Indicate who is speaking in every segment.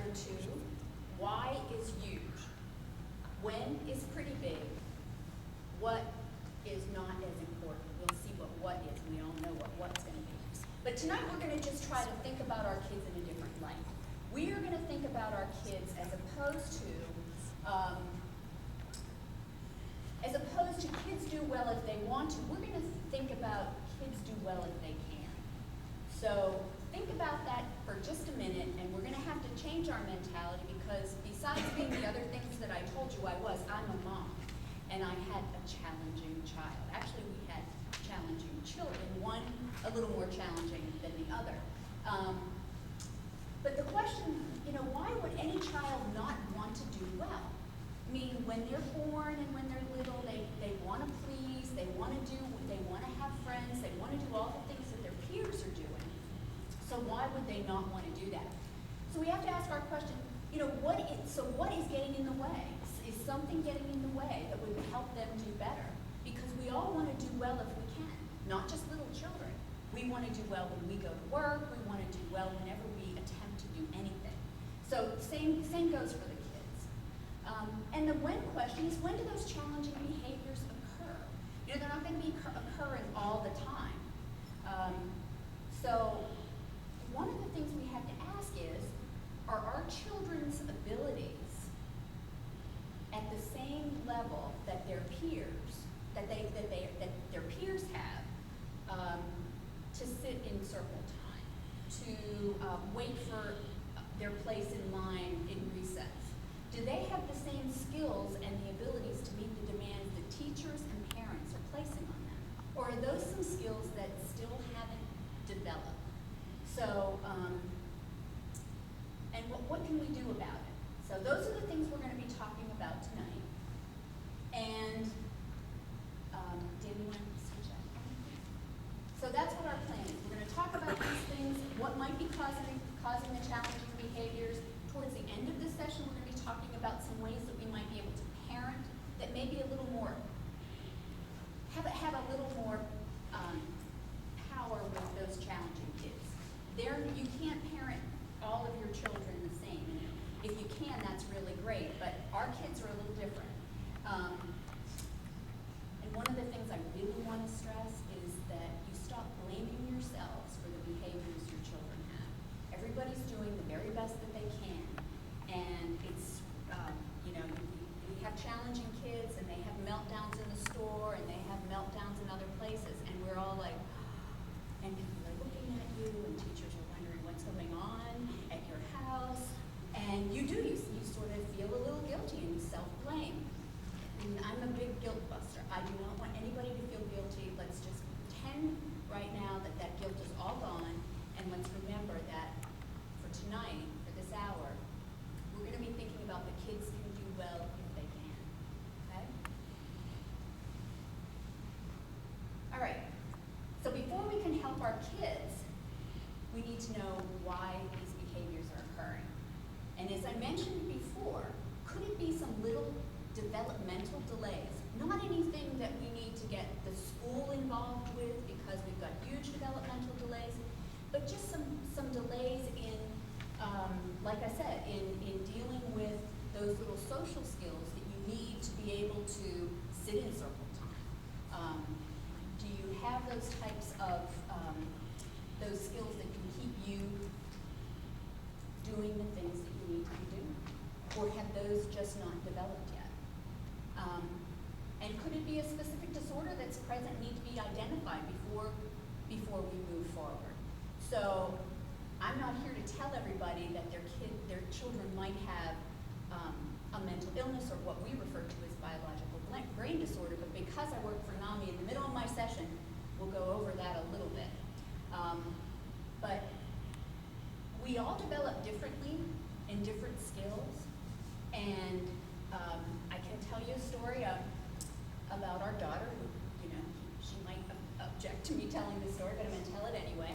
Speaker 1: number 2, why is huge? When is pretty big? What is not as important? We'll see what is. We all know what's going to be. But tonight we're going to just try to think about our kids in a different light. We are going to think about our kids as opposed to kids do well if they want to. We're going to think about kids do well if they can. So think about that for just a minute, and we're going to have to change our mentality because besides being the other things that I told you I'm a mom, and I had a challenging child. Actually, we had challenging children, one a little more challenging than the other. But the question, why would any child not want to do well? I mean, when they're born and when they're little, they want to please, they want to have friends, they want to do all the things that their peers are doing. So why would they not want to do that? So we have to ask our question, what is getting in the way? Is something getting in the way that would help them do better? Because we all want to do well if we can, not just little children. We want to do well when we go to work, we want to do well whenever we attempt to do anything. So same goes for the kids. And the when question is, when do those challenging behaviors occur? They're not going to be occurring all the time. So one of the things we have to ask is, are our children's abilities at the same level that their peers, that their peers have, to sit in circle time, to wait for their place in line in recess? Do they have the same skills and the abilities to meet the demands that teachers and parents are placing on them? Or are those some skills that still haven't developed? So, and what can we do about it? So those are the things we're going to be talking about tonight. And, Dan, you want to switch that? So that's what our plan is. We're going to talk about these things, what might be causing the challenging behaviors. Towards the end of this session, we're going to be talking about some ways that we might be able to parent that may be a little more, have a little more power with those challenging kids. You can't parent all of your children the same. If you can, that's really great, but our kids are a little different. And one of the things I really want to stress is that you stop blaming yourselves for the behaviors your children have. Everybody's doing the very best that they can, and it's, we have challenging kids, and they have meltdowns in the store, and they have meltdowns in other places, and we're all like, and people are looking at you, and teachers are wondering what's going on at your house, and you sort of feel a little guilty, and you self-blame. And I'm a big guilt buster. I do not want anybody to feel guilty. Let's just pretend right now that guilt is all gone, and let's remember that for tonight, for this hour, we're going to be thinking about the kids can do well if they can. Okay? All right. So before we can help our kids, we need to know why these behaviors are occurring. And as I mentioned before, could it be some little developmental delays? Not anything that we need to get the school involved with because we've got huge developmental delays, but just some delays in, like I said, in dealing with those little social skills that you need to be able to sit in circle time. Do you have those types of, those skills that can keep you doing the things that you need to be doing? Or have those just not developed yet? And could it be a specific disorder that's present, need to be identified before we move forward? So I'm not here to tell everybody that their children might have a mental illness or what we refer to as biological brain disorder, but because I work for NAMI in the middle of my session, we'll go over that a little bit. But we all develop differently in different skills, and I can tell you a story about our daughter who, she might object to me telling this story, but I'm going to tell it anyway.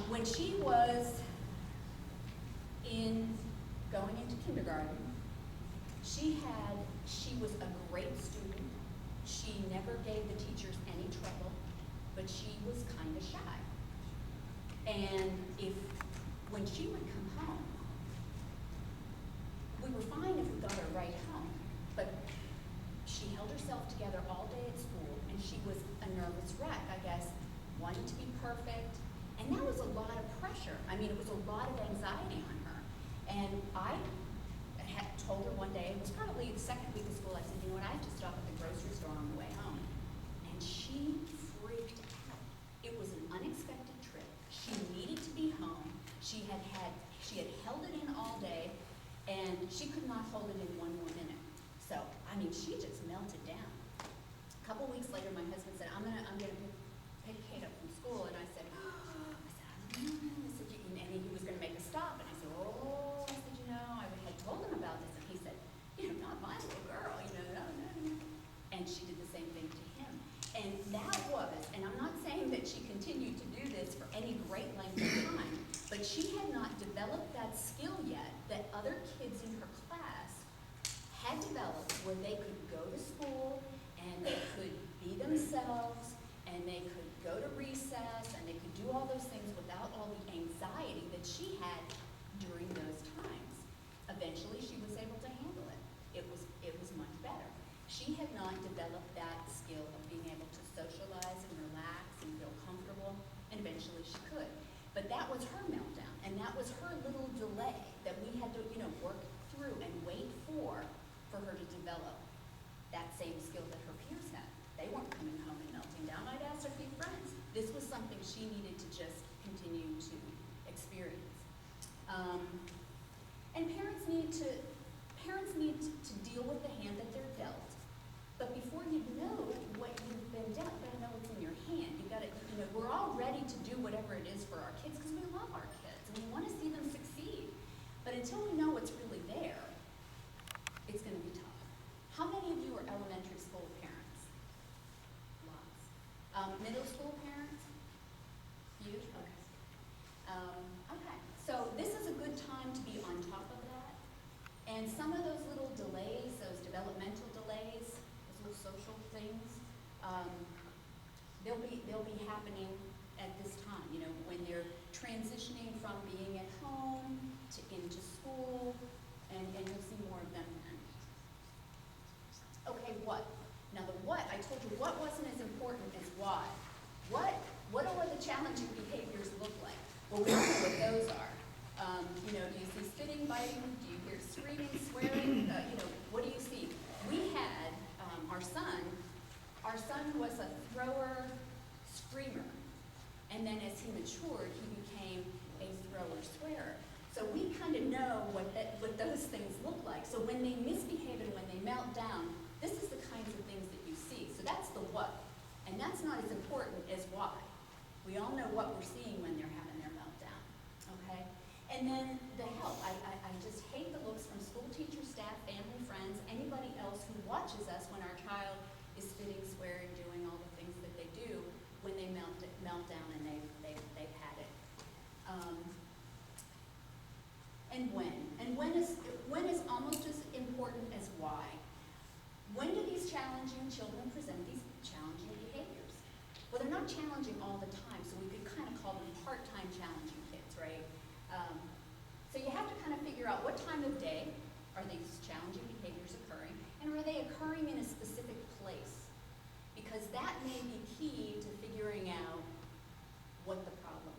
Speaker 1: When she was going into kindergarten, she was a great student. She never gave the teachers any trouble, but she was kind of shy. And when she would come home, were fine if we got her right home. But she held herself together all day at school, and she was a nervous wreck, I guess, wanting to be perfect. And that was a lot of pressure. I mean, it was a lot of anxiety on her. And I had told her one day, it was probably the second week of school, I said, you know what, I have to stop at the grocery store on the way home. And she freaked out. It was an unexpected trip. She needed to be home. She had held it in all day, and she could not hold it in one more minute. So, I mean, she just melted down. A couple weeks later, my husband said, I'm gonna pick Kate up from school, and I said, I don't know. I said, and he was gonna make a stop, and I said, I said, you know, I had told him about this, and he said, you know, not my little girl, you know, no. And she did the same thing to him. And that was, and I'm not saying that she continued to do this for any great length of time, but she had not developed that skill yet that other kids in her class had developed, where they could go to school and they could be themselves and they could go to recess and they could do all those things without all the anxiety that she had during those times. Eventually, she was able to handle it. It was much better. She had not developed that skill of being able to socialize and relax and feel comfortable, and eventually she could. But that was her meltdown, and that was her little delay that we had to, you know, work through and wait for her to develop that same skill that her peers had. They weren't coming home and melting down. I'd asked a few friends. This was something she needed to just continue to experience. And parents need to deal with the hand that they're dealt. But before you know what you've been dealt, you gotta know what's in your hand. You gotta, you know, we're all ready to do whatever it is for our kids because we love our kids and we want to see them succeed. But until we know what's really there, it's going to be tough. How many of you are elementary school parents? Lots. Middle school parents? You? Okay. Okay. So this is a good time to be on top of that. And some of those little delays, those developmental delays, those little social things, they'll be happening at this time. You know, when they're transitioning from being at home to into school, and you'll see more of them then. Okay, what? Now the what, I told you what wasn't as important as why. What do all the challenging behaviors look like? Well, we don't know what those are. You know, do you see spitting, biting? Do you hear screaming, swearing? You know, what do you see? We had our son was a thrower, screamer. And then as he matured, he became a thrower, swearer. So we kind of know what those things look like. So when they misbehave and when they melt down, this is the kinds of things that you see. So that's the what. And that's not as important as why. We all know what we're seeing when they're having their meltdown. Okay? And then the help. I just hate the looks from school teachers, staff, family, friends, anybody else who watches us when our child is spitting, swearing, doing all the things that they do when they melt down and they've had it. And when. And when is almost as important as why. When do these challenging children present these challenging behaviors? Well, they're not challenging all the time, so we could kind of call them part-time challenging kids, right? So you have to kind of figure out what time of day are these challenging behaviors occurring, and are they occurring in a specific place? Because that may be key to figuring out what the problem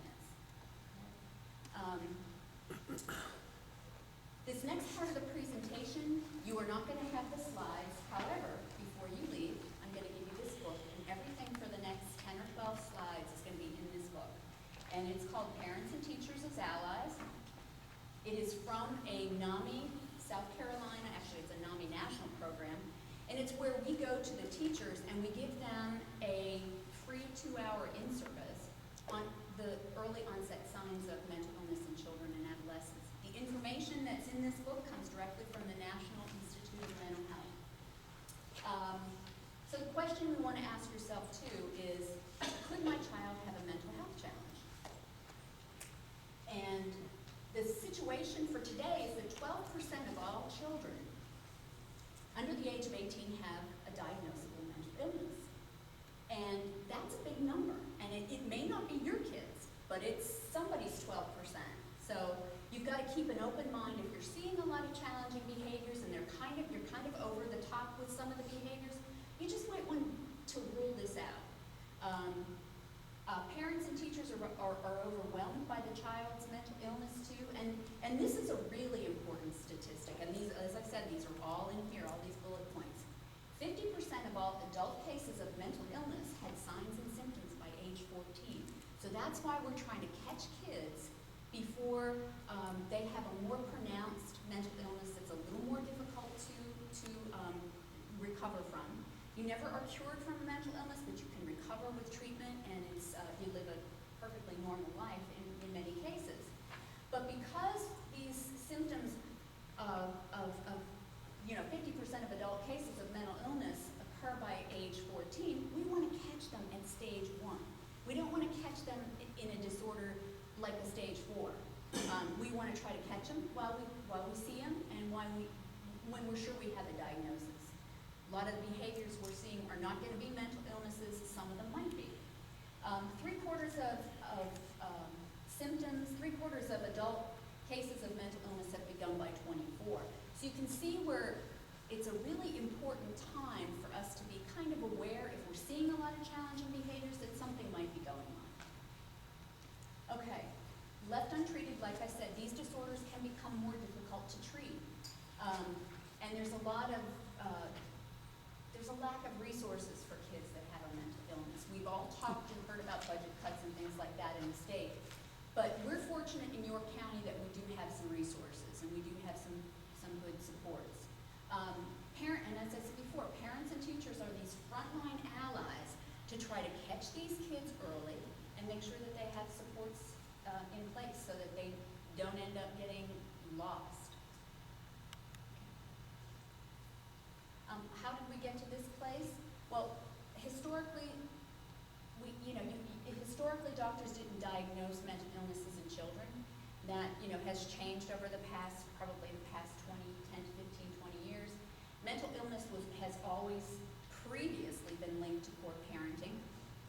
Speaker 1: is. This next part of the presentation, you are not going to have the slides. However, before you leave, I'm going to give you this book, and everything for the next 10 or 12 slides is going to be in this book. And it's called Parents and Teachers as Allies. It is from a NAMI, South Carolina, actually it's a NAMI national program, and it's where we go to the teachers and we give them a free 2-hour in-service on the early onset signs of mental illness in children and adolescents. The information that's in this book comes directly from the National Institute of Mental Health. So the question we want to ask yourself too is, could my child have a mental health challenge? And the situation for today is that 12% of all children under the age of 18 have a diagnosable mental illness. And that's a big number. And it may not be your kids, but it's somebody's 12%. So you've got to keep an open mind. If you're seeing a lot of challenging behavior, are overwhelmed by the child's mental illness too. And this is a really important statistic. And these, as I said, these are all in here, all these bullet points. 50% of all adult cases of mental illness had signs and symptoms by age 14. So that's why we're trying to catch kids before they have a more pronounced mental illness that's a little more difficult to recover from. You never are cured from a mental illness, but you can recover with treatment, and it's you live a perfectly normal life in many cases. But because these symptoms of 50% of adult cases of mental illness occur by age 14, we want to catch them at stage 1. We don't want to catch them in a disorder like a stage 4. We want to try to catch them while we see them, and when we're sure we have a diagnosis. A lot of the behaviors we're seeing are not going to be mental illnesses. Some of them might be. 3/4 of symptoms, 3/4 of adult cases of mental illness have begun by 24. So you can see where it's a really important time for us to be kind of aware if we're seeing a lot of challenging behaviors that something might be going on. Okay, left untreated, like I said, these disorders can become more difficult to treat. And there's a lack of resources for kids that have a mental illness. We've all talked and heard about budget cuts and things like that in the state. But we're fortunate in York County that we do have some resources and we do have some good supports. And as I said before, parents and teachers are these frontline allies to try to catch these kids early and make sure that they have supports in place so that they don't end up getting lost. How did we get to this place? Well, historically, historically doctors didn't diagnose mental illnesses in children. That has changed over probably the past 10 to 15, 20 years. Mental illness has always previously been linked to poor parenting.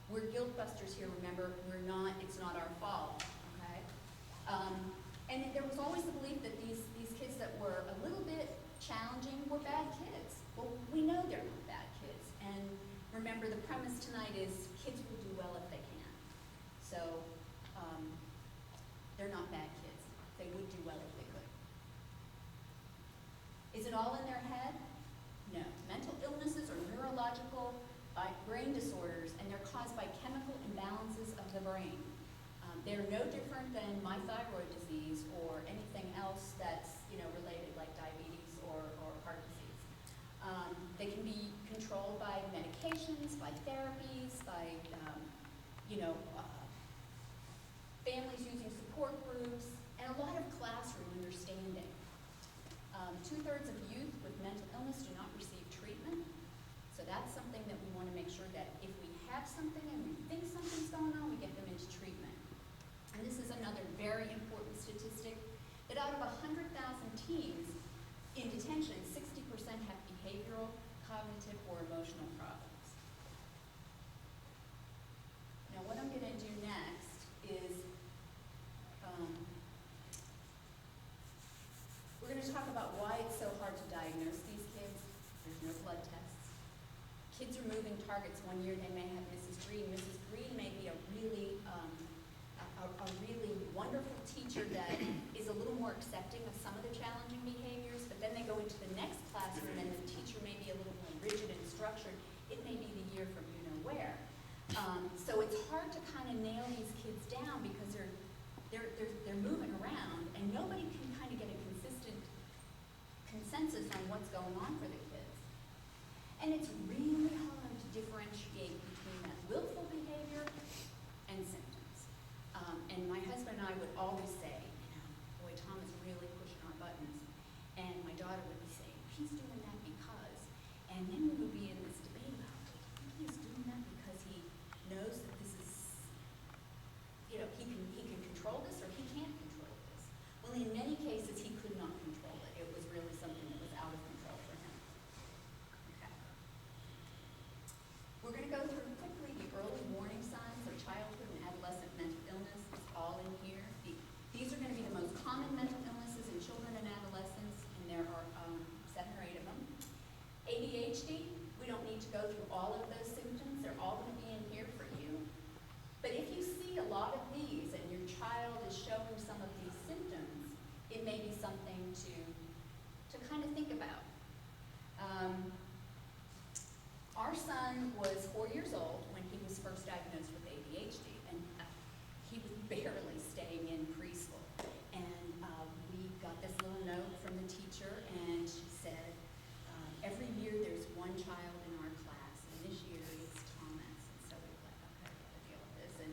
Speaker 1: We're guilt busters here, remember, it's not our fault, okay? And there was always the belief that these kids that were a little bit challenging were bad kids. Well, we know they're not bad kids. And remember, the premise tonight is kids will do well if they can. So they're not bad kids. They would do well if they could. Is it all in their head? No. Mental illnesses are neurological brain disorders, and they're caused by chemical imbalances of the brain. They're no different than my thyroid disease or anything else that's related, like diabetes or heart disease. They can be controlled by medications, by therapies, by families using support groups, and a lot of classroom understanding. 2/3 of youth with mental illness do not receive treatment. So that's something that we want to make sure that if we have something and we think something's going on, we get them into treatment. And this is another very important statistic, that out of 100,000 teens in detention, 60% have behavioral, cognitive, or emotional problems. Now what I'm going to do next is we're going to talk about why it's so hard to diagnose these kids. There's no blood tests. Kids are moving targets. One year they may have Mrs. Green. Mrs. Green may be a really wonderful teacher that is a little more accepting of some of the challenging behaviors, but then they go into the next classroom and the teacher may be a little more rigid and structured. It may be the year from where. So it's hard to kind of nail these kids down because they're moving around and nobody can kind of get a consistent consensus on what's going on for the kids. And it's really hard to differentiate between that willful behavior and symptoms. And my husband and I would always say, boy, Tom is really pushing our buttons. And my daughter would be saying, he's doing that because. And then we would be in this debate about, do you think he's doing that because he knows that this is, he can control this or he can't control this? Well, in many cases, he could not control it. It was really something that was out of control for him. Okay. son was 4 years old when he was first diagnosed with ADHD, and he was barely staying in preschool. And we got this little note from the teacher, and she said, every year there's one child in our class, and this year it's Thomas. And so we were like, okay, we gotta deal with this. And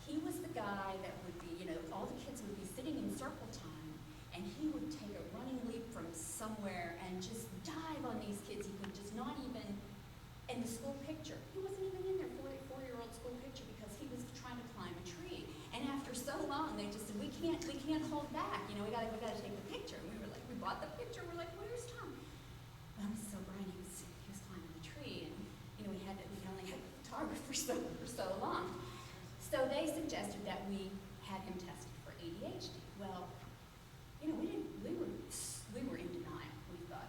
Speaker 1: he was the guy that would be, all the kids would be sitting in circle time, and he would take a running leap from somewhere and just dive on these kids. He could just not even, in the school picture, he wasn't even in their four-year-old school picture because he was trying to climb a tree. And after so long, they just said, we can't hold back. We gotta take the picture. And we were like, we bought the picture. We're like, where's Tom? Well, so Brian, he was climbing the tree, and we can only have a photographer for so long. So they suggested that we had him tested for ADHD. Well, we were in denial. We thought,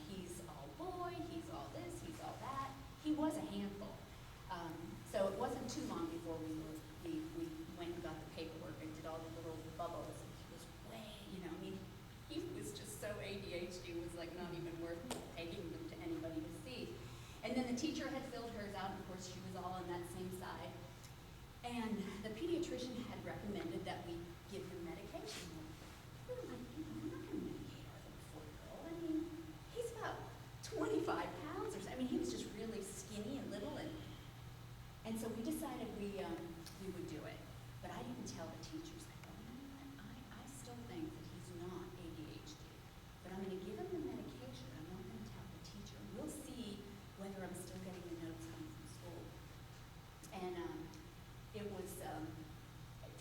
Speaker 1: he's all boy, he's all this, he's all that. He was a handful. So it wasn't too long before we went and got the paperwork and did all the little bubbles. And he was way, he was just so ADHD, it was like not even worth taking them to anybody to see. And then the teacher had filled hers out, and of course she was all on that same side. And the pediatrician had recommended that we give him medication. We were like, we're not going to medicate our little 4-year-old. I mean, he's about 25 pounds or so. I mean, he was just really skinny and little. And so we decided we would do it. But I didn't tell the teachers. I go, I still think that he's not ADHD. But I'm going to give him the medication. I'm not going to tell the teacher. We'll see whether I'm still getting the notes home from school. And it was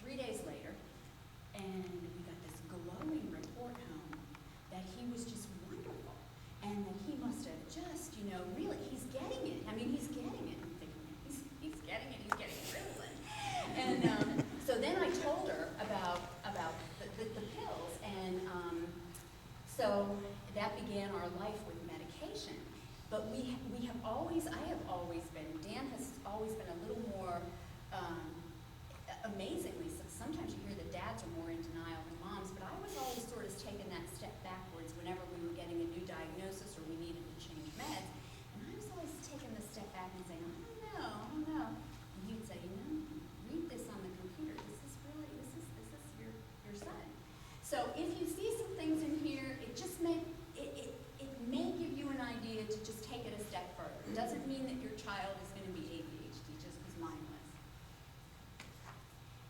Speaker 1: 3 days later, and we got this glowing report home that he was just wonderful, and that he must have just, really, he's getting it. I mean, he's getting it. I'm thinking, he's getting it. He's getting ritalin. And so then I told her about the pills, and so that began our life with medication. But I have always been, Dan has always been a little more, amazingly, sometimes you hear that dads are more in denial than moms, but I was always sort of taking that step backwards whenever we were getting a new diagnosis or we needed to change meds. And I was always taking the step back and saying, I don't know. And he'd say, read this on the computer. This is your son. So if you see some things in here, it may give you an idea to just take it a step further. It doesn't mean that your child is going to be ADHD just because mine was.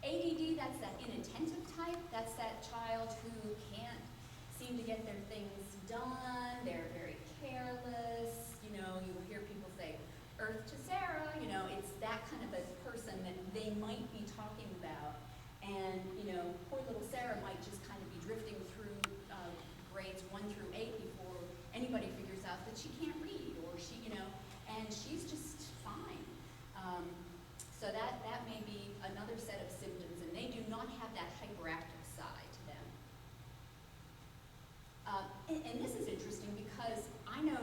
Speaker 1: ADD, that's that inattentive type. That's that child who can't seem to get their things done. They're very careless. You hear people say, Earth to Sarah. It's that kind of a person that they might be talking about. And, poor little Sarah might just kind of be drifting through grades 1 through 8 before anybody figures out that she can't read, or and she's just fine. So that may be another set of symptoms, and they do not have that hyperactive side to them. And this is interesting because I know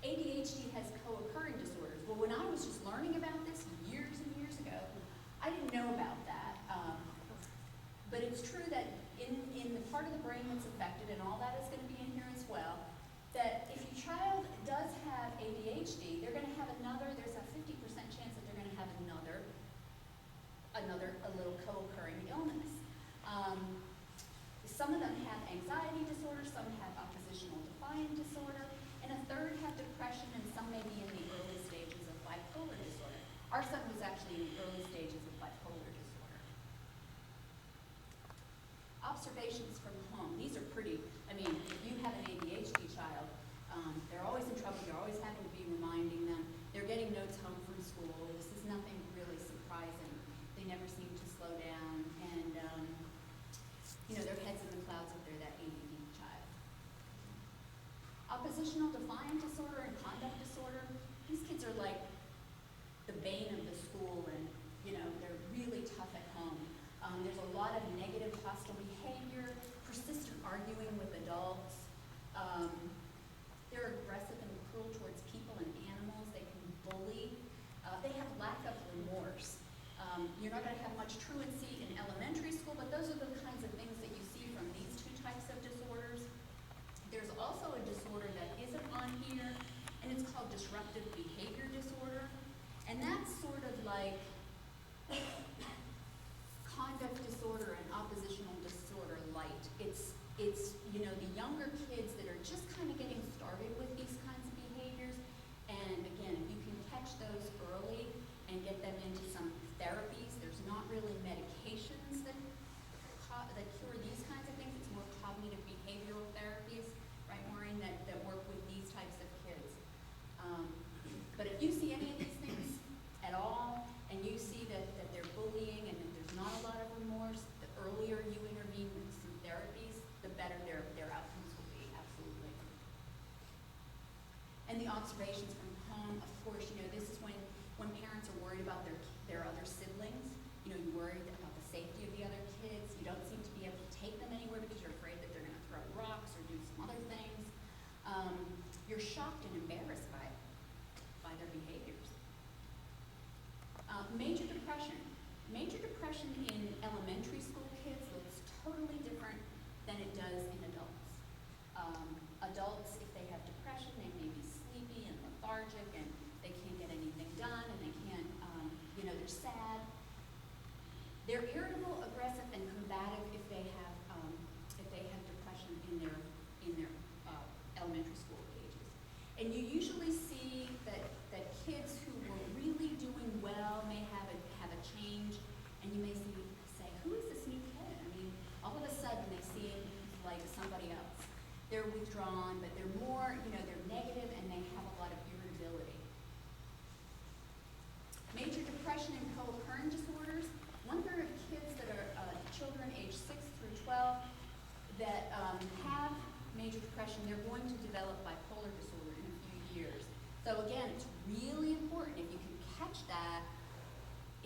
Speaker 1: ADHD has co-occurring disorders. Well, when I was just learning about this years and years ago, I didn't know about that. But it's true that in the part of the brain that's affected, and all that is going to be in here as well, that if your child does have ADHD, they're going to have there's a 50% chance that they're going to have a little co-occurring illness. Some of them have anxiety disorder, some have oppositional defiant disorder, and a third have depression, and some may be in the early stages of bipolar disorder. Our son was actually in the early stages of bipolar disorder. Observations from home. These are pretty, if you have an ADHD child, they're always in trouble, you're always having to be reminding them. They're getting notes home from school. This is nothing really surprising. They never seem to slow down, and their heads in the clouds if they're that ADD child. Oppositional defiant disorder and conduct disorder. These kids are like the bane of the school, and they're really tough at home. There's a lot of negative hostile behavior, persistent arguing with adults. observations from home, of course, this is when parents are worried about their other siblings. You're worried about the safety of the other kids. You don't seem to be able to take them anywhere because you're afraid that they're going to throw rocks or do some other things. You're shocked and embarrassed by their behaviors. Major depression. Major depression in elementary school kids looks totally different than it does in adults. Adults, if they have depression, they may be sleepy and lethargic and they can't get anything done and they can't, they're sad. They're irritable, aggressive, and combative if they have depression in their elementary school ages. And you usually see that kids who were really doing well may have a change, and you may say, who is this new kid? I mean, all of a sudden they seem like somebody else. They're withdrawn, but they're more, they're negative and they have a lot of irritability. Major depression and co-occurring disorders. 1/3 of kids that are children aged 6 through 12 that have major depression, they're going to develop bipolar disorder in a few years. So again, it's really important. If you can catch that,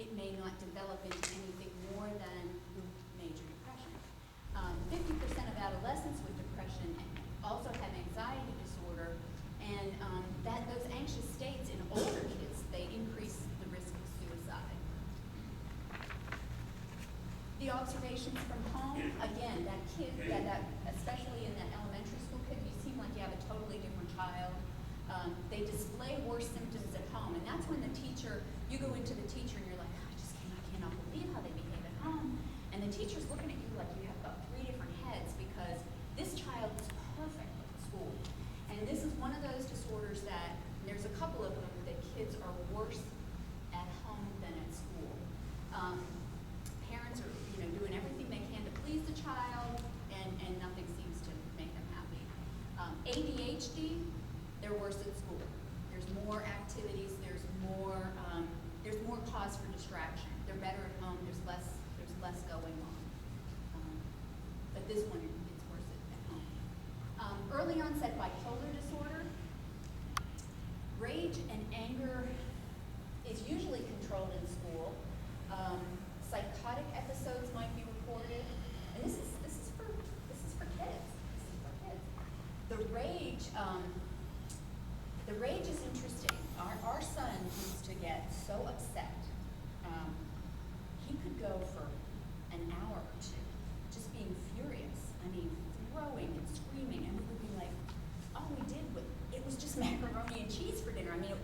Speaker 1: it may not develop into anything more than major depression. 50% of adolescents with depression also have anxiety disorder, and those anxious states in older kids, they increase the risk of suicide. The observations from home, again, that kid, that especially in that elementary school kid, you seem like you have a totally different child. They display worse symptoms at home, and that's when you go into the teacher and you're like, I cannot believe how they behave at home. And the teacher's looking at you like you have about 3 different heads because this child is perfect at school. And this is one of those disorders that, there's a couple of them that kids are worse at home than at school. Parents are doing everything they can to please the child, and nothing seems to make them happy. ADHD, they're worse at school. There's more activities, there's more cause for distraction. They're better at home, there's less going on. But this one, it's worse at home. Early onset bipolar disorder. Rage and anger is usually controlled in school. Psychotic episodes might be reported, and this is for kids. The rage is interesting. Our son used to get so upset. He could go for an hour or two just being furious. I mean, throwing and screaming, and we would be like, all we did it was just macaroni and cheese for dinner. I mean,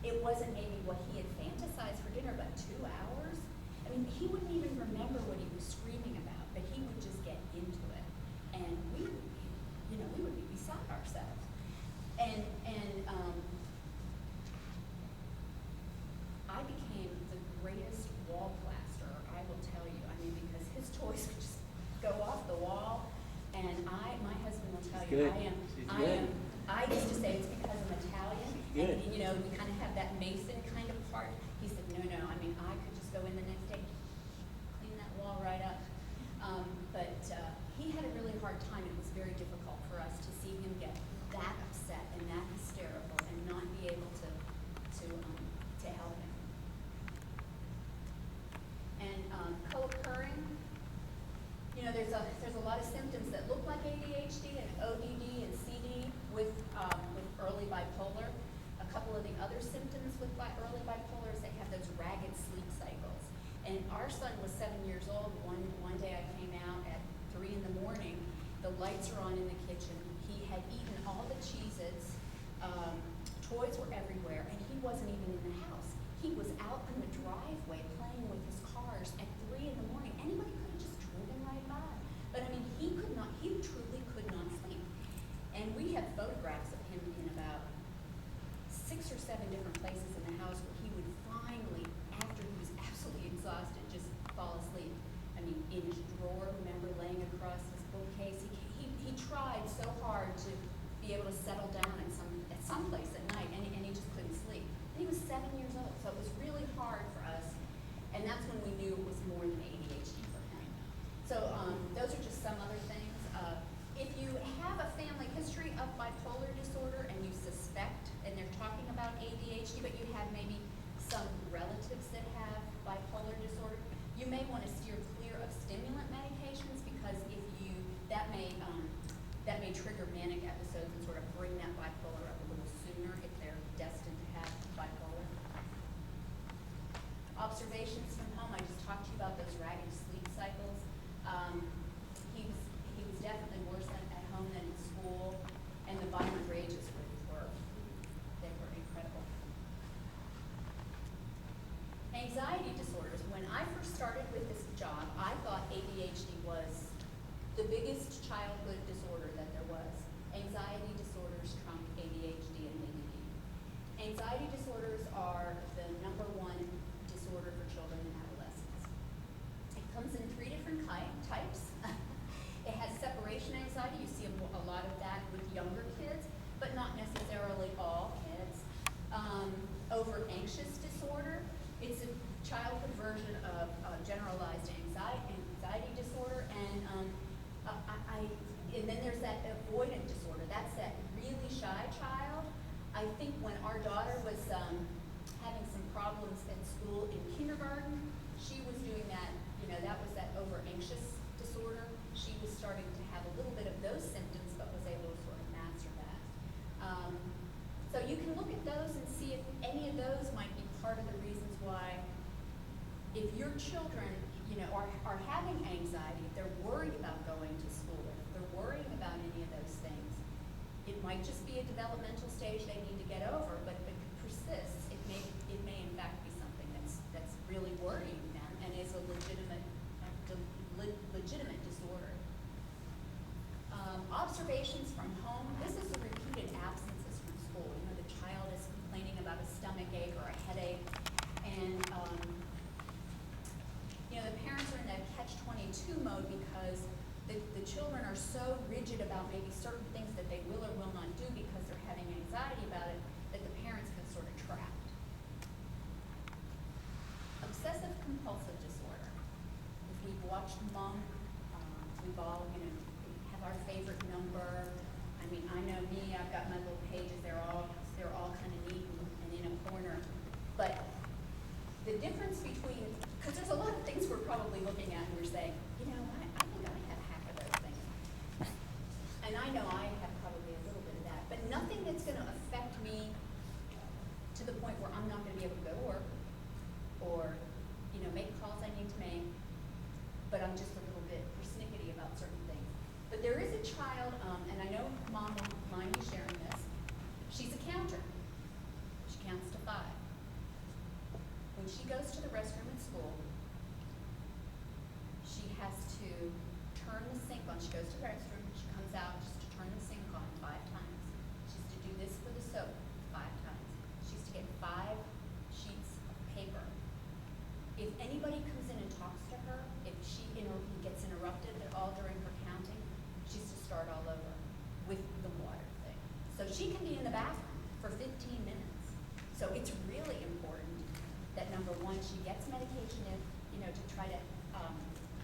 Speaker 1: it wasn't maybe what he had fantasized for dinner, but 2 hours. I mean, he wouldn't even remember what he was screaming about, but he would just get into it, and we would be beside ourselves. And I became the greatest wall blaster, I will tell you. I mean, because his toys would just go off the wall, and my husband will tell you, I used to say it's because I'm Italian, and we kind of have that Mason kind of part. He said, no, I mean, I could just go in the next day, clean that wall right up. But he had a really hard time. It was very difficult for us to see him get that upset and that hysterical and not be able to help him. And co-occurring, there's a lot of symptoms that look like ADHD and ODD and CD with early bipolar. A couple of the other symptoms with early bipolar is they have those ragged sleep cycles. And our son was 7 years old. One day I came out at 3 in the morning. The lights are on in the kitchen. He had eaten all the Cheez-Its. Toys were everywhere, and he wasn't even in the house. He was out in the driveway playing with his cars at 3 in the morning. Anybody could have just driven right by. But I mean, he truly could not sleep. And we have photographs of him in about 6 or 7 different places in the house where he would finally, after he was absolutely exhausted, just fall asleep. I mean, in his drawer, remember, laying across his bookcase. He tried so hard to be able to settle down at some place at night, and he just couldn't sleep. And he was 7 years old, so it was really hard for us. And that's when we knew it was more than ADHD for him. So those are just some other things. If you have a family history of bipolar disorder and you suspect an started with this job, I thought ADHD was the biggest childhood disorder that there was. Anxiety disorders trump ADHD and ADD. Anxiety disorders are the #1 disorder for children and adolescents. It comes in 3 different types. It has separation anxiety. You see a lot of that with younger kids, but not necessarily all kids. Over anxious disorder. It's a childhood version of generalized anxiety disorder, and and then there's that avoidant disorder. That's that really shy child. I think when our daughter was having some problems at school in kindergarten, she was doing that. That was that over anxious disorder. She was starting to have a little bit of those symptoms, but was able to sort of master that. So you can look at those and see if any of those might be part of the reasons why, if your children, are having anxiety, if they're worried about going to school, if they're worrying about any of those things, it might just be a developmental stage they need to get over, but if it persists, it may in fact be something that's really worrying them and is a legitimate disorder. Observations from home. This is the repeated absences from school. The child is complaining about a stomach ache or a headache, and the parents are in that catch-22 mode because the children are so rigid about maybe certain things that they will or will not do because they're having anxiety about it, that the parents get sort of trapped. Obsessive compulsive disorder. If we've watched Monk, we've all, have our favorite number. I mean, I know me, I've got my little pages, they're all kind of neat and in a corner. But the difference between, because there's a lot of things we're probably looking at and we're saying, I think I have half of those things. And I know I have probably a little bit of that, but nothing that's going to affect me to the point where I'm not going to be able to go to work or, make calls I need to make, but I'm just a little bit persnickety about certain things. But there is a child, and I know Mom won't mind me sharing this. She's a counter. She counts to 5. When she goes to the restroom at school, she has to turn the sink on. She goes to the restroom, she comes out just to turn the sink on 5 times. She's to do this for the soap 5 times. She's to get 5 sheets of paper. If anybody comes in and talks to her, if she gets interrupted at all during her counting, she's to start all over with the water thing. So she can be in the bathroom for 15 minutes. So it's really important that #1, she gets medication to try to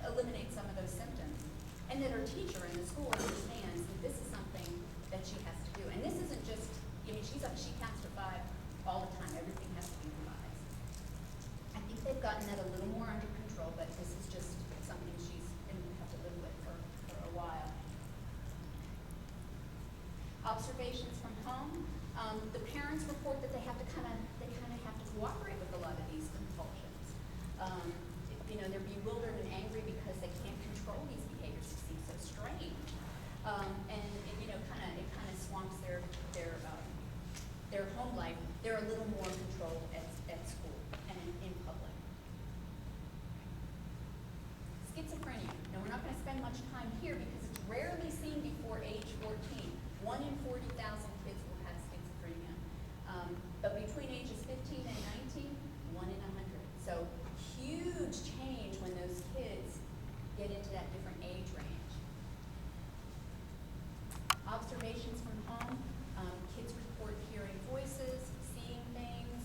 Speaker 1: eliminate some of those symptoms, and that her teacher in the school understands that this is something that she has to do. And this isn't just, she counts to 5 all the time. Everything has to be revised. I think they've gotten that a little more under control, but this is just something she's going to have to live with for a while. Observations from home. The parents report that they kind of have to cooperate with a lot of these compulsions. They're bewildered and angry because they can't control these behaviors. It seems so strange, and it kind of swamps their home life. They're a little more controlled at school and in public. Schizophrenia. Now, we're not going to spend much time here because it's rarely seen before age 14. 1 in 40,000 kids will have schizophrenia. But between ages 15 and 19, 1 in 100. So huge change when those kids get into that different age range. Observations from home. Kids report hearing voices, seeing things.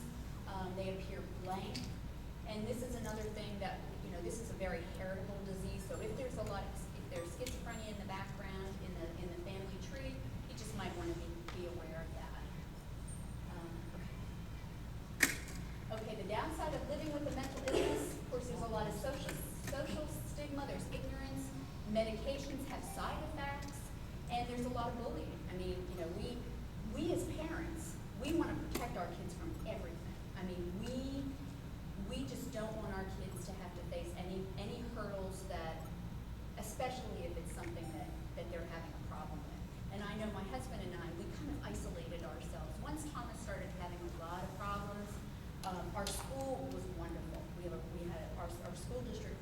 Speaker 1: They appear blank. And this is another thing that, this is a very heritable disease. So if there's schizophrenia in the background, in the family tree, you just might want to be aware of that. Okay, the downside of living with a mental illness, of course, there's a lot of social stigma, there's ignorance, medications have side effects, and there's a lot of bullying. I mean, we as parents, we want to protect our kids from everything. I mean, we just don't want our kids to have to face any hurdles that, especially if it's something that they're having a problem with. And I know my husband and I, we kind of isolated ourselves. Once Thomas started having a lot of problems, our school was wonderful. Our school district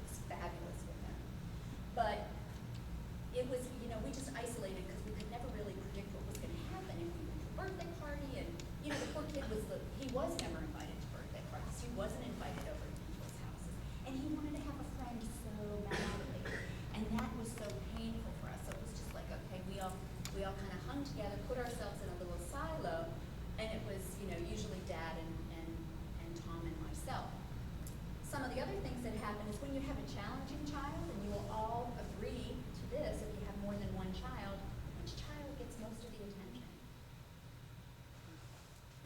Speaker 1: was never invited to birthday parties. He wasn't invited over to people's houses. And he wanted to have a friend so badly. And that was so painful for us. So it was just like, okay, we all kind of hung together, put ourselves in a little silo, and it was, usually Dad and Tom and myself. Some of the other things that happen is when you have a challenging child, and you will all agree to this, if you have more than one child, which child gets most of the attention?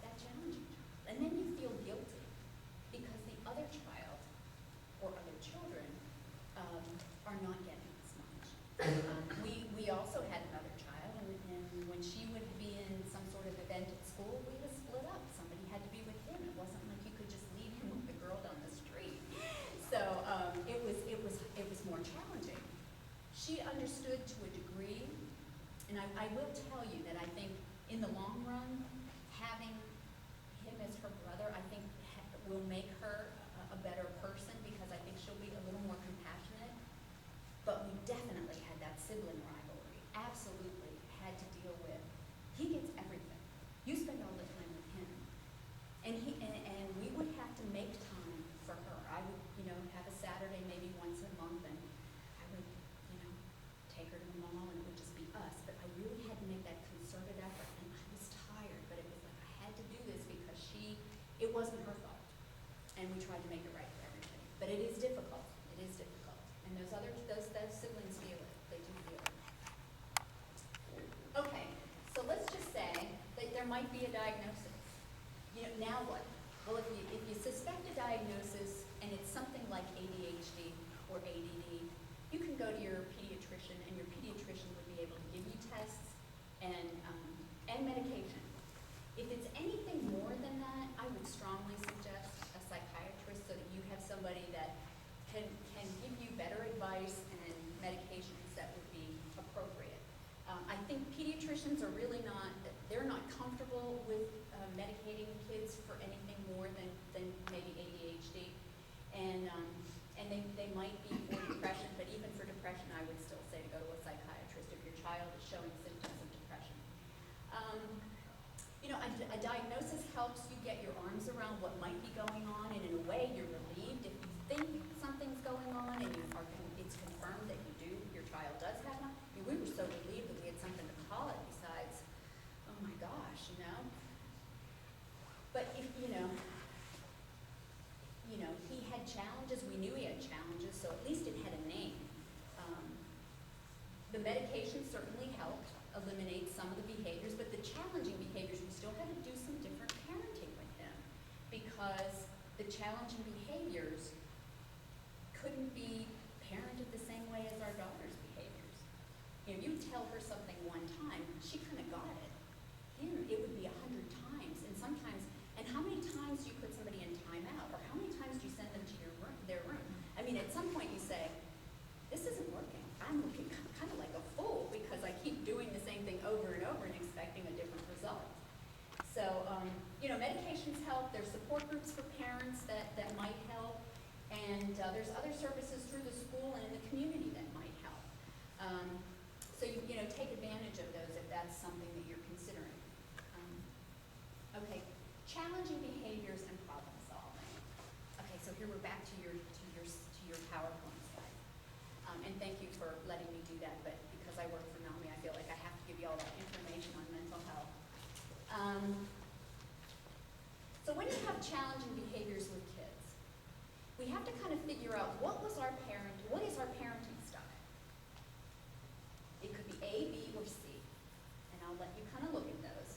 Speaker 1: That challenging child. And then you feel guilty because the other child or other children are not getting as much. We also had another child, and when she would be in some sort of event at school, we would split up. Somebody had to be with him. It wasn't like you could just leave him with the girl down the street. So it was more challenging. She understood to a degree, and I will tell you that I think in the long run, having him as her brother, I think will make her a better person, because I think she'll be a little more compassionate. But we definitely had that sibling rivalry. Absolutely had to deal with. He gets everything. You spend all the time with him, and we would have to make time for her. I would, have a Saturday maybe once a month, and I would, take her to the mall, and it would just be us. But I really had to make that concerted effort, and I was tired, but it was like I had to do this because it wasn't her fault, and we tried to make it right for everybody. But it is difficult. It is difficult, and those siblings feel it. They do feel it. Okay, so let's just say that there might be a diagnosis. Now what? Well, if you suspect a diagnosis and it's something like ADHD or ADD, you can go to your pediatrician, and your pediatrician would be able to give you tests and medication. If it's anything more than that, I would strongly suggest a psychiatrist, so that you have somebody that can give you better advice and medications that would be appropriate. I think pediatricians are really they're not comfortable with medicating kids for anything more than maybe ADHD. And they might be for depression, but even for depression, I would still say to go to a psychiatrist if your child is showing symptoms of depression. A diagnosis helps you get your arms around what might be going on, and in a way, you're relieved if you think something's going on and it's confirmed that your child does have one. We were so relieved that we had something to call it besides, oh my gosh, But if he had challenges, we knew he had challenges, so at least it had a name. The medication certainly helped eliminate some of the behaviors, but the challenging behaviors, we still had to do some different parenting with him, because the challenging behaviors couldn't be parented the same way as our daughter's behaviors. You tell her something one time, she kind of got it. It would be 100 times, and sometimes, and how many times do you put somebody in timeout, or how many times do you send them to their room? I mean, at some point you say, this isn't working. I'm looking kind of like a fool because I keep doing the same thing over and over and expecting a different result. So, medications help. There's support groups for parents that might help, and there's other services through the school and in the community that might help. So take advantage of those if that's something that you're considering. Okay, challenging behaviors and problem solving. Okay, so here we're back to your PowerPoint slide. And thank you for letting me do that, but because I work for NAMI, I feel like I have to give you all that information on mental health. So when you have challenging behaviors with kids, we have to kind of figure out what is our parenting style. It could be A, B, or C, and I'll let you kind of look at those.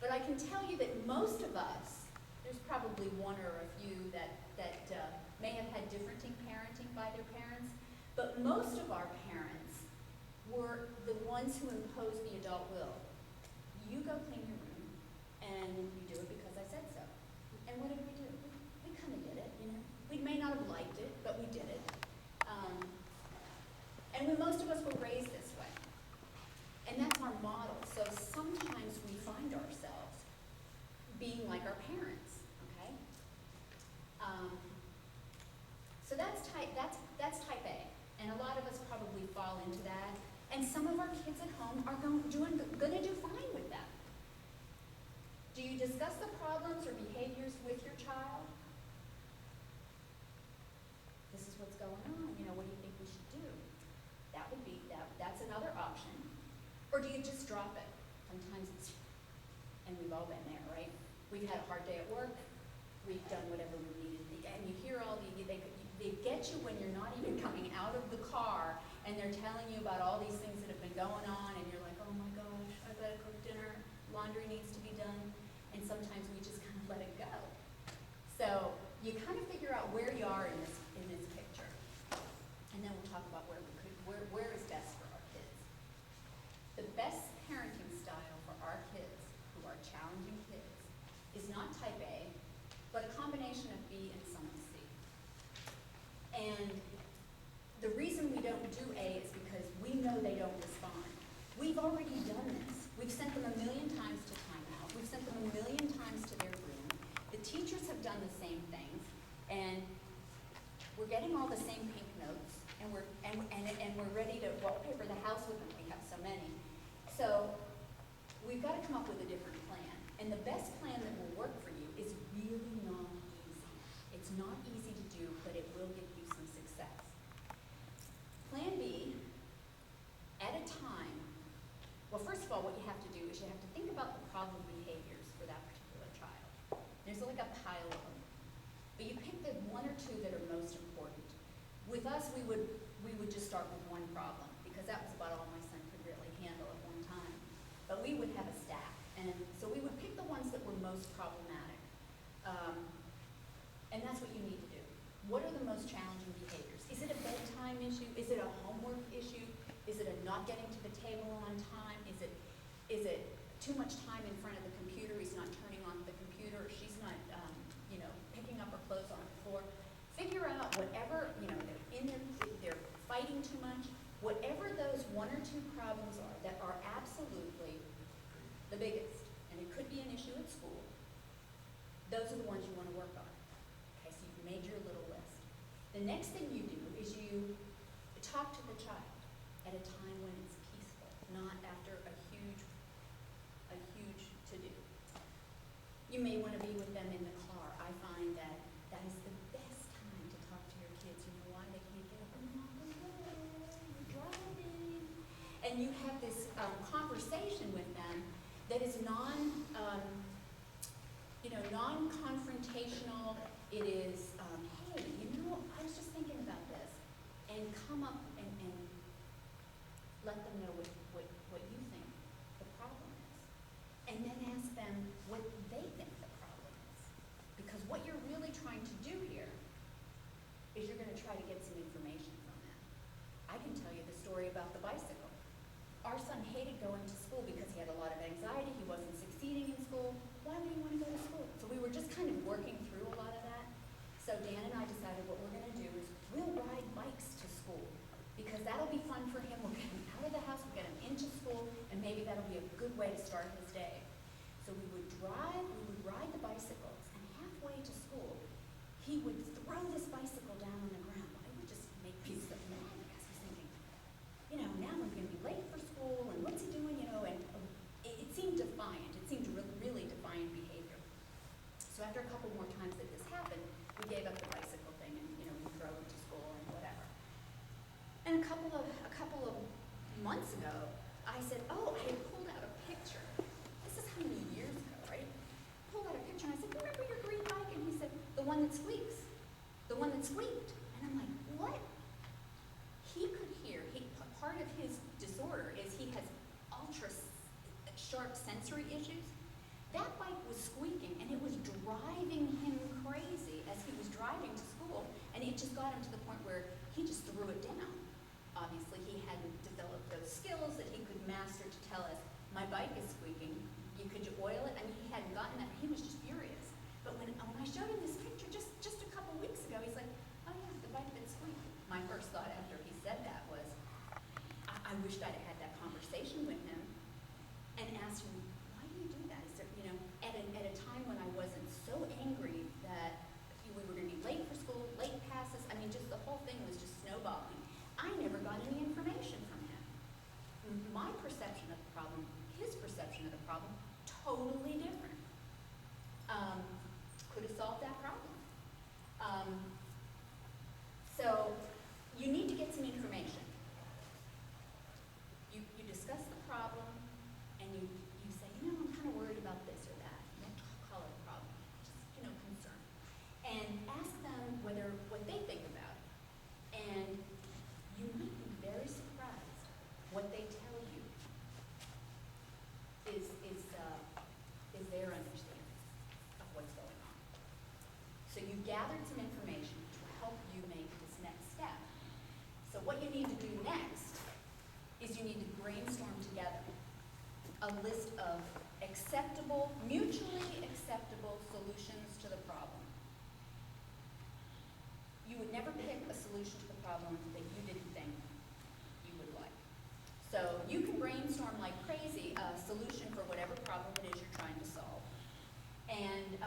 Speaker 1: But I can tell you that most of us, there's probably one or a few that may have had differing parenting by their parents, but most of our parents were the ones who imposed the adult will. You go clean your room, and you do it because I said so. And what did we do? We kind of did it, We may not have liked it, but we did it. And most of us were raised this way. And that's our model. So sometimes we find ourselves being like our parents, okay? So that's type A. And a lot of us probably fall into that. And some of our kids at home are going to do fine with that. Do you discuss the problems or behaviors with your child? This is what's going on, what do you think we should do? That's another option. Or do you just drop it? Sometimes it's, and we've all been there, right? We've had a hard day at work, we've done whatever we needed, and you hear all they get you when you're not even coming out of the car, and they're telling you about all these things that have been going on, and you're like, oh my gosh, I've got to cook dinner, laundry needs to be done, and sometimes we just kind of let it go. So you kind of figure out where you are in this picture, and then we'll talk about where is best for our kids. The best parenting style for our kids, who are challenging kids, is not type A, but a combination of B and some of C. And the reason we don't do A is because we know they don't respond. We've already done this. We've sent them a million times to timeout. We've sent them a million times to their room. The teachers have done the same things, and we're getting all the same pink notes, and we're ready to wallpaper the house with them. We have so many. So we've got to come up with a different plan. And the best plan that will work for you is really not easy. It's not easy to do, but it will give you some success. Plan B, at a time, well, first of all, what you have to do is you have to think about the problem behaviors for that particular child. There's like a pile of them. But you pick the one or two that are most important. With us, we would just start with one problem, because that was about all my son could really handle at one time. But we would have a stack, and so we would pick the ones that were most problematic. And that's what you need to do. What are the most challenging behaviors? Is it a bedtime issue? Is it a homework issue? Is it a not getting to the table on time? Is it too much time in front of the computer? He's not turning on the computer, or she's not, picking up her clothes on the floor. Figure out whatever, they're fighting too much. Whatever those one or two problems are that are absolutely the biggest, and it could be an issue at school, those are the ones you want to work on. Okay, so you've made your little list. The next thing you do is you talk to the child at a time when it's peaceful, not after a huge to-do. You may want to be with them in the car. I find that is the best time to talk to your kids. You know why? They can't get up and walk away. You're driving. And you have this conversation with them that is non-confrontational. It is, hey, I was just thinking about this. And come up and let them know what you think the problem is. And then ask them what they think the problem is. Because what you're really trying to do here is you're going to try to get some information from them. I can tell you the story about the bicycle. Our son hated going to school because he had a lot of anxiety. He wasn't succeeding in school. Why would he want to go to school? So we were just kind of working through a lot of that. So Dan and I decided what we're going to do is we'll ride bikes to school, because that'll be fun for him. We'll get him out of the house, we'll get him into school, and maybe that'll be a good way to start his day. So we would ride the bicycles, and halfway to school, he would throw this bicycle down on the ground. I would just make pieces of mad, because he's thinking, now I'm going to be late for school, and what's he doing, and it seemed defiant. It seemed really defiant behavior. So after a couple more times that this happened, we gave up the bicycle thing, and we drove him to school and whatever. And a couple of months ago, I said, oh, I had pulled out a picture. This is how many years ago, right? Pulled out a picture, and I said, remember your green bike? And he said, the one that squeaks. The one that squeaked. And I'm like, what? He could hear. Part of his disorder is he has ultra sharp sensory issues. That bike was squeaking, and it was driving him crazy as he was driving to school, and it just got him to the point where he just threw it down. Obviously, he hadn't developed those skills that he could master to tell us, my bike is squeaking, could you oil it? I mean, he hadn't gotten that. He was just furious. But when I showed him this picture just a couple weeks ago, he's like, oh yeah, the bike that squeaked. My first thought after he said that was, I wished I'd had that conversation with him and asked him, why do you do that? Is there, at a time when I wasn't so angry that we were going to be late for school, late passes, I mean, just the gathered some information to help you make this next step. So what you need to do next is you need to brainstorm together a list of acceptable, mutually acceptable solutions to the problem. You would never pick a solution to the problem that you didn't think you would like. So you can brainstorm like crazy a solution for whatever problem it is you're trying to solve. And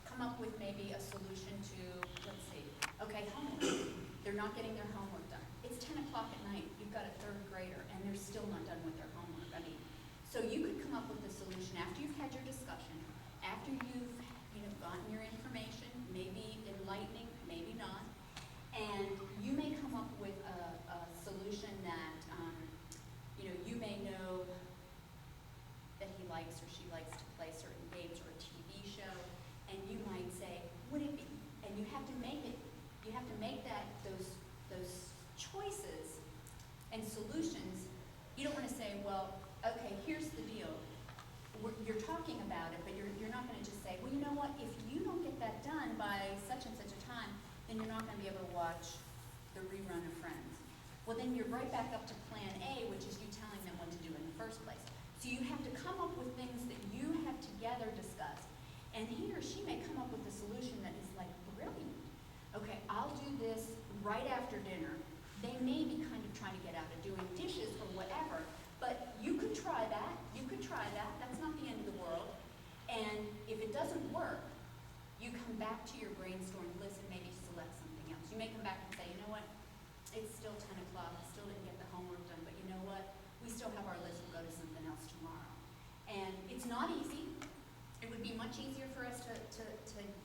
Speaker 1: come up with maybe a solution to, let's see, okay, homework. They're not getting their homework done. It's 10 o'clock at night. You've got a third grader, and they're still not done with their homework. I mean, so you could come up with a solution after you've had your discussion, after you've gotten your information, maybe enlightening, maybe not, and you may come up with a solution that you may know that he likes or she likes to play certain games or a TV show, and you might say, would it be? And you have to make it. You have to make those choices and solutions. You don't want to say, well, okay, here's the deal. You're talking about it, but you're not going to just say, well, you know what? If you don't get that done by such and such a time, then you're not going to be able to watch the rerun of Friends. Well, then you're right back up to plan A, which is you telling them what to do in the first place. So you have to come up with things that you have together discussed. And he or she may come up with a solution that is like brilliant. Okay, I'll do this right after dinner. They may be kind of trying to get out of doing dishes or whatever, but you could try that. You could try that. That's not the end of the world. And if it doesn't work, you come back to your brainstorm list and maybe select something else. You may come back and say, you know what? It's still 10 o'clock. I still didn't get the homework done, but you know what? We still have our list. We'll go to something else tomorrow. And it's not easy. It would be much easier for us to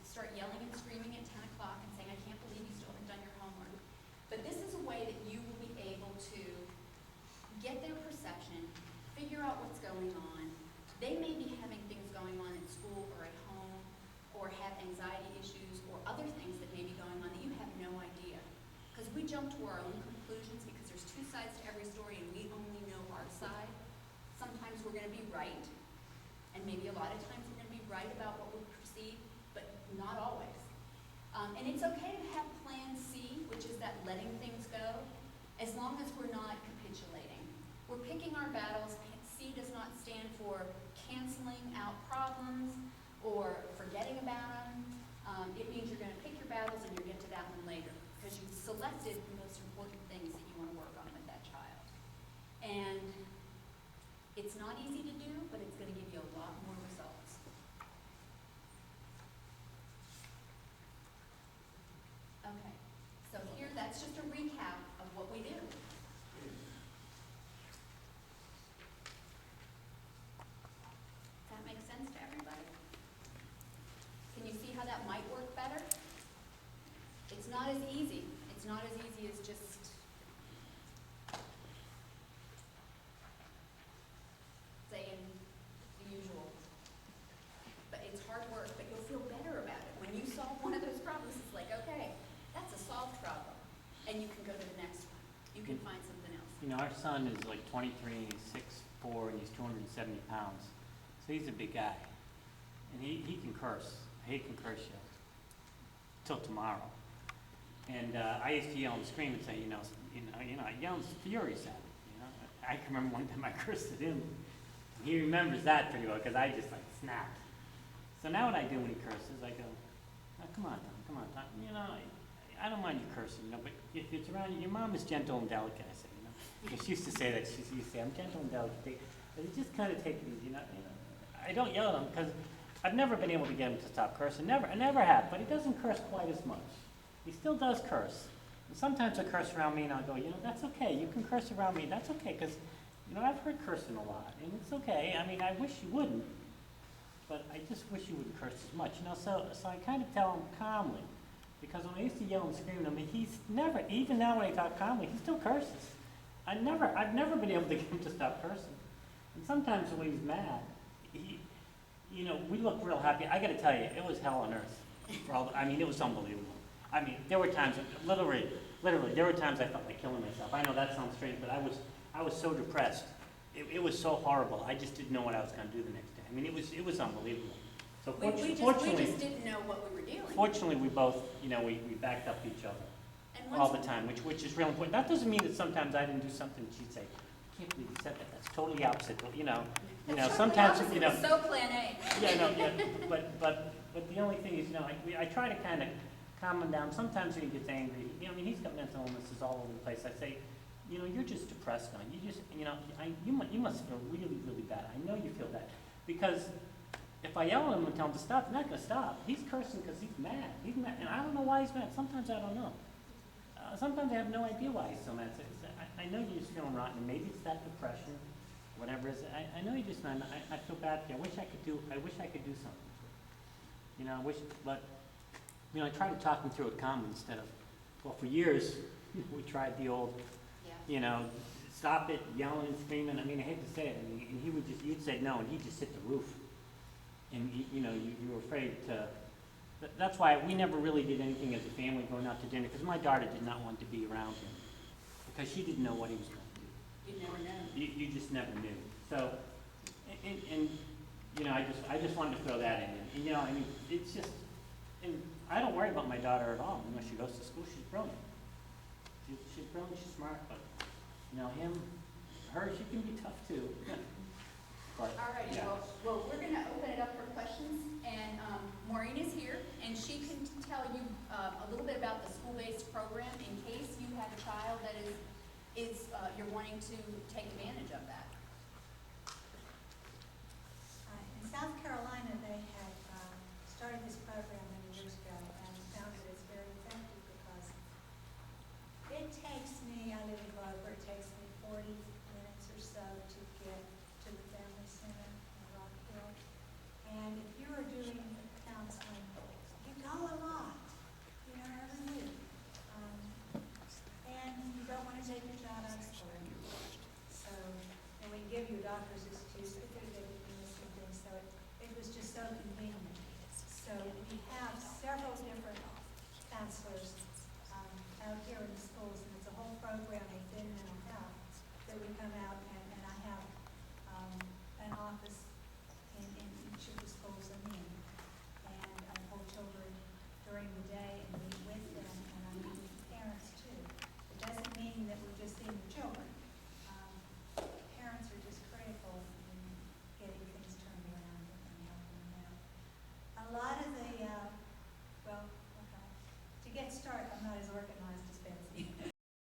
Speaker 1: start yelling and screaming at 10 o'clock and saying, I can't believe you still haven't done your homework. But this is a way that you will be able to get their perception, figure out what's going on. They may be having things going on at school or at home, or have anxiety issues or other things that may be going on that you have no idea. Because we jump to our own conclusions because there's two sides to every story and we only know our side. Sometimes we're going to be right, and maybe a lot of times we're going to be right about what we perceive, but not always. And it's okay to have plan C, which is that letting things go, as long as we're not capitulating. We're picking our battles. C does not stand for canceling out problems or forgetting about them. It means you're going to pick your battles and you'll get to that one later because you've selected the most important things that you want to work on with that child. And it's not easy to do, but it's going to give you a lot more results. Okay, so here, that's just a recap of what we do. Does that make sense to everybody? Can you see how that might work better? It's not as easy. It's not as easy as just saying the usual. But it's hard work, but you'll feel better about it. When you solve one of those problems, it's like, okay, that's a solved problem. And you can go to the next one. You can find something else.
Speaker 2: Our son is like 23, and he's 6'4", and he's 270 pounds. So he's a big guy. And he can curse. He can curse you till tomorrow. And I used to yell and scream and say, I yelled furious at him. I can remember one time I cursed at him. He remembers that pretty well because I just like snapped. So now what I do when he curses, I go, oh, come on, Tom. I don't mind you cursing, but if it's around you, your mom is gentle and delicate. I say, She used to say that. She used to say, I'm gentle and delicate. But you just kind of take it easy. I don't yell at him because I've never been able to get him to stop cursing. I never have. But he doesn't curse quite as much. He still does curse. And sometimes he'll curse around me, and I'll go, that's okay. You can curse around me. That's okay because, I've heard cursing a lot, and it's okay. I mean, I wish you wouldn't, but I just wish you wouldn't curse as much. So I kind of tell him calmly, because when I used to yell and scream at him, he's never, even now when I talk calmly, he still curses. I've never been able to get him to stop cursing. And sometimes when he's mad, we look real happy. I got to tell you, it was hell on earth. It was unbelievable. There were times, literally, there were times I felt like killing myself. I know that sounds strange, but I was so depressed. It was so horrible. I just didn't know what I was going to do the next day. It was unbelievable. So
Speaker 1: We just
Speaker 2: fortunately,
Speaker 1: didn't know what we were dealing with.
Speaker 2: fortunately, we both, you know, we backed up each other
Speaker 1: And
Speaker 2: all
Speaker 1: once-
Speaker 2: the time, which is real important. That doesn't mean that sometimes I didn't do something, she'd say, I can't believe you said that, that's totally opposite, but, you know,
Speaker 1: That's
Speaker 2: sometimes,
Speaker 1: totally
Speaker 2: you know.
Speaker 1: opposite. So plan A.
Speaker 2: Yeah, no, yeah, but the only thing is, you know, I try to kind of calm him down. Sometimes when he gets angry, you know, I mean, he's got mental illnesses all over the place. I say, you know, you're just depressed now. You just, you know, you must feel really, really bad. I know you feel that. Because if I yell at him and tell him to stop, he's not going to stop. He's cursing because he's mad. He's mad, and I don't know why he's mad. Sometimes I don't know. Sometimes I have no idea why he's so mad. I know you're just feeling rotten. Maybe it's that depression, whatever it is. I know you're just mad. I feel bad for you. I wish I could do something. You know, but, you know, I try to talk him through it calmly instead of, well, for years, we tried the old,
Speaker 1: Yeah.
Speaker 2: you know, stop it, yelling and screaming. I mean, I hate to say it, I mean, and he would just, you'd say no, and he'd just hit the roof. And, you know, you were afraid to, that's why we never really did anything as a family going out to dinner, because my daughter did not want to be around him, because she didn't know what he was going to do.
Speaker 1: You never know.
Speaker 2: You just never knew. So, and you know, I just wanted to throw that in. And, you know, I mean, it's just, and I don't worry about my daughter at all. You know, she goes to school, she's brilliant. She's brilliant, she's smart, but, you know, her, she can be tough too. But,
Speaker 1: All right,
Speaker 2: yeah.
Speaker 1: well, we're gonna open it up for questions, and Maureen is here, and she can tell you a little bit about the school-based program in case you have a child that you're wanting to take advantage of that.
Speaker 3: In South Carolina, they had started this program many years ago and found that it's very effective because it takes me, I live in Grover, it takes me 40 minutes or so to get to the family center in Rock Hill. And if you are doing counseling, you go a lot, you know, every week. And you don't want to take your child out of school. So, and we give you a doctor's excuse because they're missing things, so it was just so convenient. So we have several different counselors out here in the schools, and it's a whole program within mental health that we come out